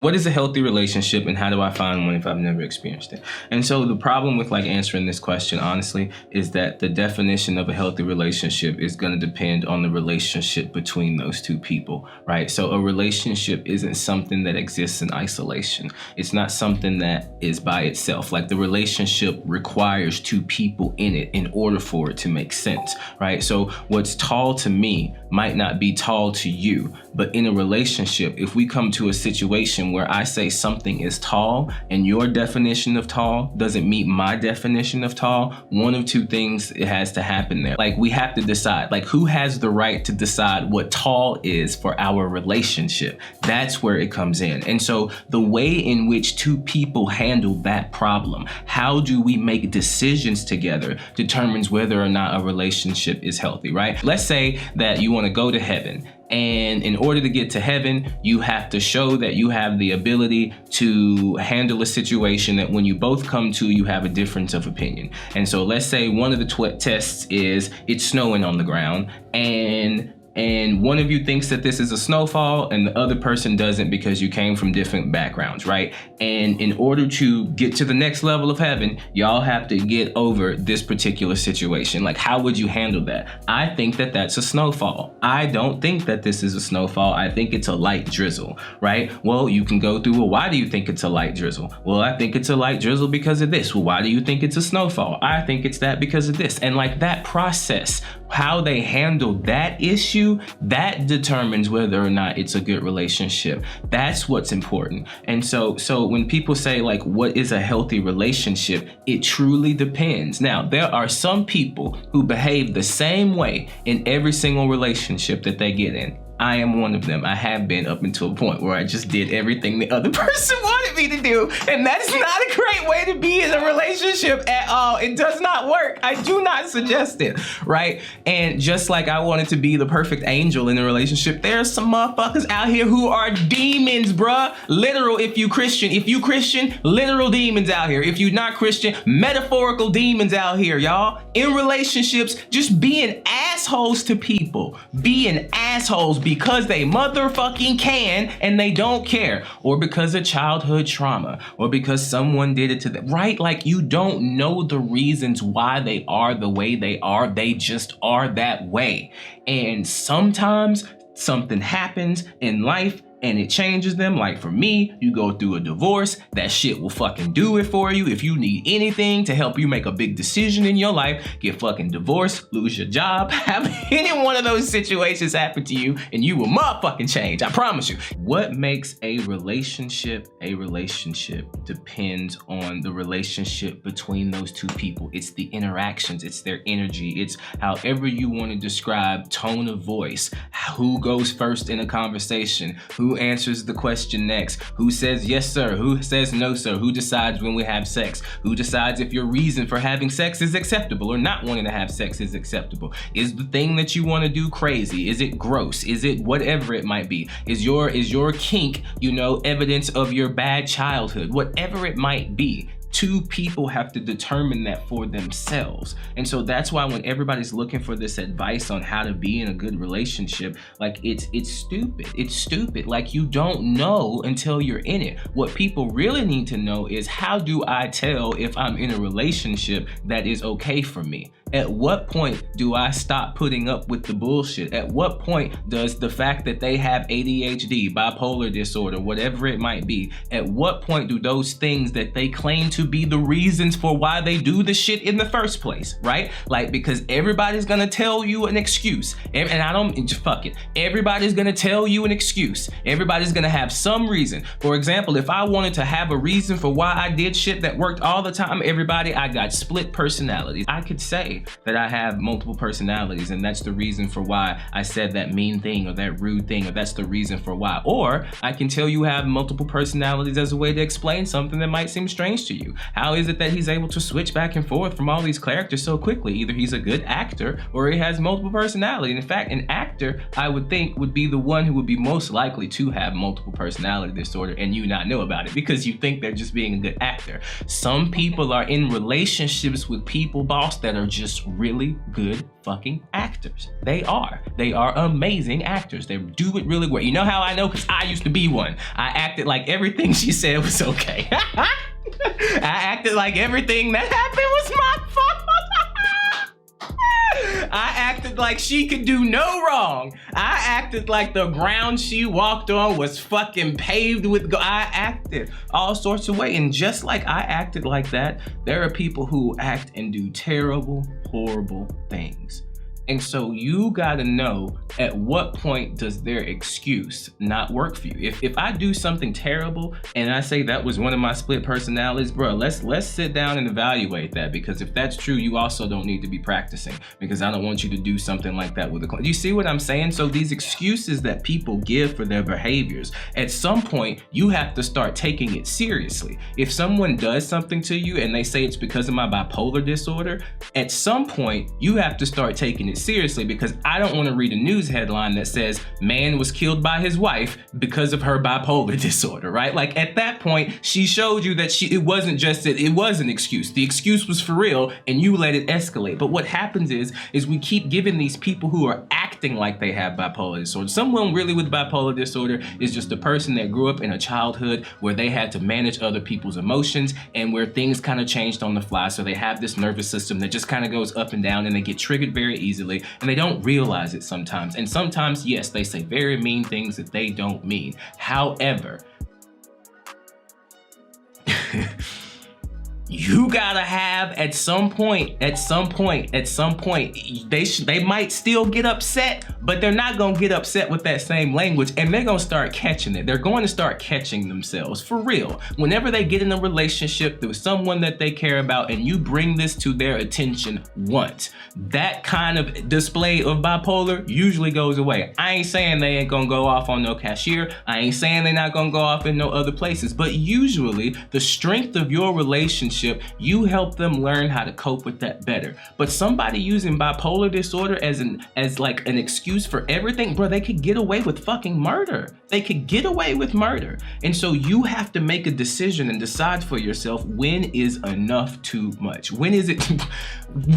What is a healthy relationship, and how do I find one if I've never experienced it? And so the problem with like answering this question honestly is that the definition of a healthy relationship is going to depend on the relationship between those two people, right? So a relationship isn't something that exists in isolation. It's not something that is by itself. Like the relationship requires two people in it in order for it to make sense, right? So what's tall to me might not be tall to you, but in a relationship, if we come to a situation where I say something is tall and your definition of tall doesn't meet my definition of tall, one of two things it has to happen there. Like we have to decide, like who has the right to decide what tall is for our relationship? That's where it comes in. And so the way in which two people handle that problem, how do we make decisions together, determines whether or not a relationship is healthy, right? Let's say that you want to go to heaven. And in order to get to heaven, you have to show that you have the ability to handle a situation that when you both come to, you have a difference of opinion. And so let's say one of the tests is it's snowing on the ground, and one of you thinks that this is a snowfall and the other person doesn't because you came from different backgrounds, right? And in order to get to the next level of heaven, y'all have to get over this particular situation. Like, how would you handle that? I think that that's a snowfall. I don't think that this is a snowfall. I think it's a light drizzle, right? Well, you can go through, well, why do you think it's a light drizzle? Well, I think it's a light drizzle because of this. Well, why do you think it's a snowfall? I think it's that because of this. And like that process, how they handle that issue, that determines whether or not it's a good relationship. That's what's important. And so when people say like, what is a healthy relationship? It truly depends. Now, there are some people who behave the same way in every single relationship that they get in. I am one of them. I have been up until a point where I just did everything the other person wanted me to do. And that's not a great way to be in a relationship at all. It does not work. I do not suggest it, right? And just like I wanted to be the perfect angel in a relationship, there are some motherfuckers out here who are demons, bruh. Literal, if you Christian, literal demons out here. If you're not Christian, metaphorical demons out here, y'all. In relationships, just being assholes to people. Being assholes because they motherfucking can and they don't care, or because of childhood trauma, or because someone did it to them, right? Like you don't know the reasons why they are the way they are. They just are that way. And sometimes something happens in life and it changes them. Like for me, you go through a divorce, that shit will fucking do it for you. If you need anything to help you make a big decision in your life, get fucking divorced, lose your job, have any one of those situations happen to you, and you will motherfucking change, I promise you. What makes a relationship depends on the relationship between those two people. It's the interactions, it's their energy, it's however you want to describe tone of voice, who goes first in a conversation, who answers the question next, who says yes sir, who says no sir, who decides when we have sex, who decides if your reason for having sex is acceptable or not wanting to have sex is acceptable. Is the thing that you want to do crazy? Is it gross? Is it whatever it might be? Is your kink, evidence of your bad childhood? Whatever it might be. Two people have to determine that for themselves. And so that's why when everybody's looking for this advice on how to be in a good relationship, like it's stupid. It's stupid. Like you don't know until you're in it. What people really need to know is, how do I tell if I'm in a relationship that is okay for me? At what point do I stop putting up with the bullshit? At what point does the fact that they have ADHD, bipolar disorder, whatever it might be, at what point do those things that they claim to be the reasons for why they do the shit in the first place, right? Like, because everybody's gonna tell you an excuse. And I don't, just fuck it. Everybody's gonna tell you an excuse. Everybody's gonna have some reason. For example, if I wanted to have a reason for why I did shit that worked all the time, I got split personalities. I could say that I have multiple personalities, and that's the reason for why I said that mean thing or that rude thing, or that's the reason for why. Or I can tell you have multiple personalities as a way to explain something that might seem strange to you. How is it that he's able to switch back and forth from all these characters so quickly? Either he's a good actor or he has multiple personalities. In fact, an actor, I would think, would be the one who would be most likely to have multiple personality disorder and you not know about it because you think they're just being a good actor. Some people are in relationships with people, boss, that are just just really good fucking actors. They are amazing actors. They do it really well. You know how I know? Because I used to be one. I acted like everything she said was okay. I acted like everything that happened was my fault. I acted like she could do no wrong. I acted like the ground she walked on was fucking paved with I acted all sorts of ways. And just like I acted like that, there are people who act and do terrible, horrible things. And so you gotta know at what point does their excuse not work for you. If I do something terrible and I say that was one of my split personalities, bro, let's sit down and evaluate that, because if that's true, you also don't need to be practicing, because I don't want you to do something like that with a client. Do you see what I'm saying? So these excuses that people give for their behaviors, at some point you have to start taking it seriously. If someone does something to you and they say it's because of my bipolar disorder, at some point you have to start taking it seriously, because I don't want to read a news headline that says man was killed by his wife because of her bipolar disorder, right? Like at that point, she showed you that it wasn't just that it was an excuse. The excuse was for real and you let it escalate. But what happens is we keep giving these people who are acting like they have bipolar disorder. Someone really with bipolar disorder is just a person that grew up in a childhood where they had to manage other people's emotions and where things kind of changed on the fly. So they have this nervous system that just kind of goes up and down and they get triggered very easily. And they don't realize it sometimes. And sometimes, yes, they say very mean things that they don't mean. However, you gotta have at some point, they might still get upset, but they're not gonna get upset with that same language, and they're gonna start catching it. They're going to start catching themselves for real. Whenever they get in a relationship with someone that they care about and you bring this to their attention once, that kind of display of bipolar usually goes away. I ain't saying they ain't gonna go off on no cashier. I ain't saying they're not gonna go off in no other places, but usually the strength of your relationship, you help them learn how to cope with that better. But somebody using bipolar disorder as like an excuse for everything, bro, they could get away with fucking murder. They could get away with murder. And so you have to make a decision and decide for yourself, when is enough too much? When is it,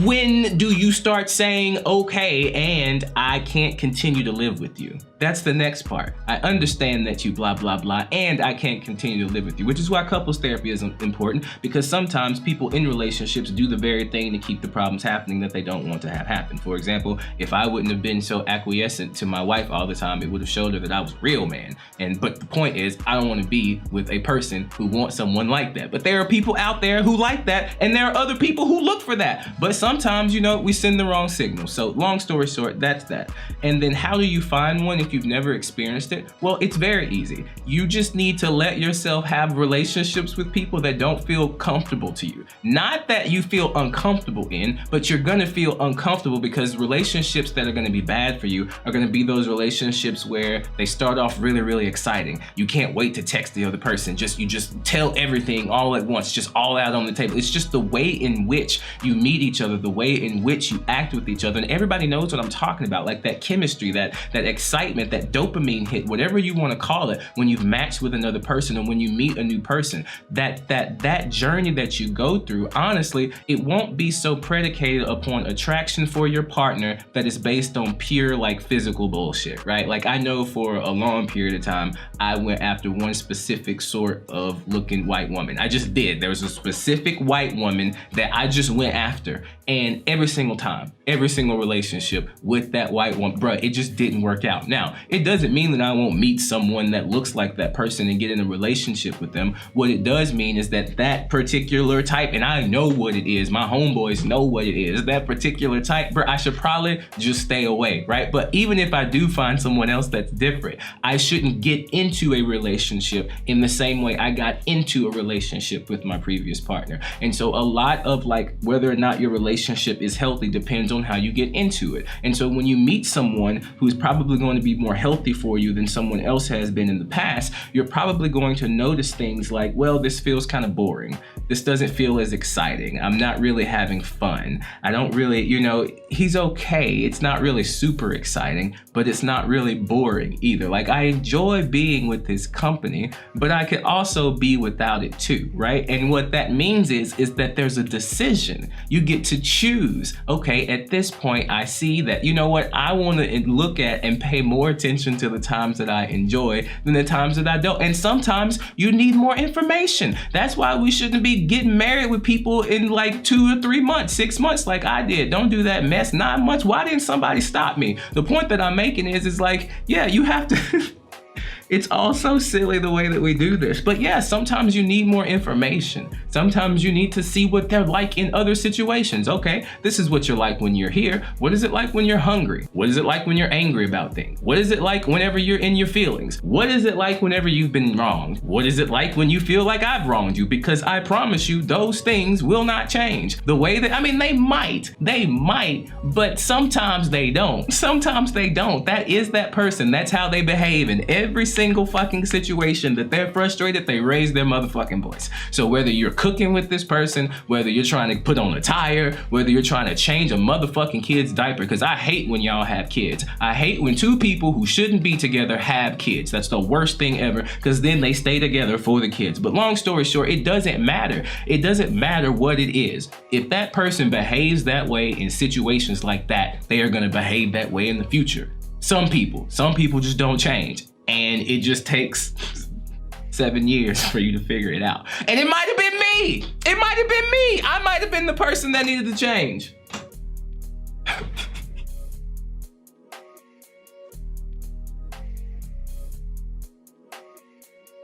when do you start saying, okay, and I can't continue to live with you? That's the next part. I understand that you blah, blah, blah, and I can't continue to live with you, which is why couples therapy is important, because sometimes people in relationships do the very thing to keep the problems happening that they don't want to have happen. For example, if I wouldn't have been so acquiescent to my wife all the time, it would have showed her that I was a real man. But the point is, I don't want to be with a person who wants someone like that. But there are people out there who like that, and there are other people who look for that. But sometimes, we send the wrong signal. So long story short, that's that. And then how do you find one if you've never experienced it? Well, it's very easy. You just need to let yourself have relationships with people that don't feel comfortable to you. Not that you feel uncomfortable in, but you're gonna feel uncomfortable, because relationships that are gonna be bad for you are gonna be those relationships where they start off really, really exciting. You can't wait to text the other person. You just tell everything all at once, just all out on the table. It's just the way in which you meet each other, the way in which you act with each other. And everybody knows what I'm talking about, like that chemistry, that excitement, that dopamine hit, whatever you want to call it, when you've matched with another person and when you meet a new person. That journey that you go through, honestly, it won't be so predicated upon attraction for your partner that is based on pure like physical bullshit, right? Like I know for a long period of time, I went after one specific sort of looking white woman. I just did. There was a specific white woman that I just went after, and every single time, every single relationship with that white woman, bruh, it just didn't work out. Now, it doesn't mean that I won't meet someone that looks like that person and get in a relationship with them. What it does mean is that that particular type, and I know what it is, my homeboys know what it is, that particular type, bruh, I should probably just stay away, right? But even if I do find someone else that's different, I shouldn't get into a relationship in the same way I got into a relationship with my previous partner. And so a lot of like whether or not your relationship is healthy depends on how you get into it. And so when you meet someone who's probably going to be more healthy for you than someone else has been in the past, you're probably going to notice things like, well, this feels kind of boring. This just doesn't feel as exciting. I'm not really having fun. I don't really, he's okay. It's not really super exciting, but it's not really boring either. Like, I enjoy being with his company, but I could also be without it too, right? And what that means is that there's a decision. You get to choose. Okay, at this point, I see that, you know what, I want to look at and pay more attention to the times that I enjoy than the times that I don't. And sometimes you need more information. That's why we shouldn't be getting married with people in like 2 or 3 months, 6 months like I did. Don't do that mess. 9 months. Why didn't somebody stop me? The point that I'm making is like, yeah, you have to it's all so silly the way that we do this. But yeah, sometimes you need more information. Sometimes you need to see what they're like in other situations. Okay, this is what you're like when you're here. What is it like when you're hungry? What is it like when you're angry about things? What is it like whenever you're in your feelings? What is it like whenever you've been wronged? What is it like when you feel like I've wronged you? Because I promise you, those things will not change. The way that, they might, but sometimes they don't. Sometimes they don't. That is that person. That's how they behave in every single fucking situation that they're frustrated, they raise their motherfucking voice. So whether you're cooking with this person, whether you're trying to put on a tire, whether you're trying to change a motherfucking kid's diaper, because I hate when y'all have kids. I hate when two people who shouldn't be together have kids. That's the worst thing ever, because then they stay together for the kids. But long story short, it doesn't matter. It doesn't matter what it is. If that person behaves that way in situations like that, they are going to behave that way in the future. Some people just don't change. And it just takes 7 years for you to figure it out. And it might have been me. I might have been the person that needed to change.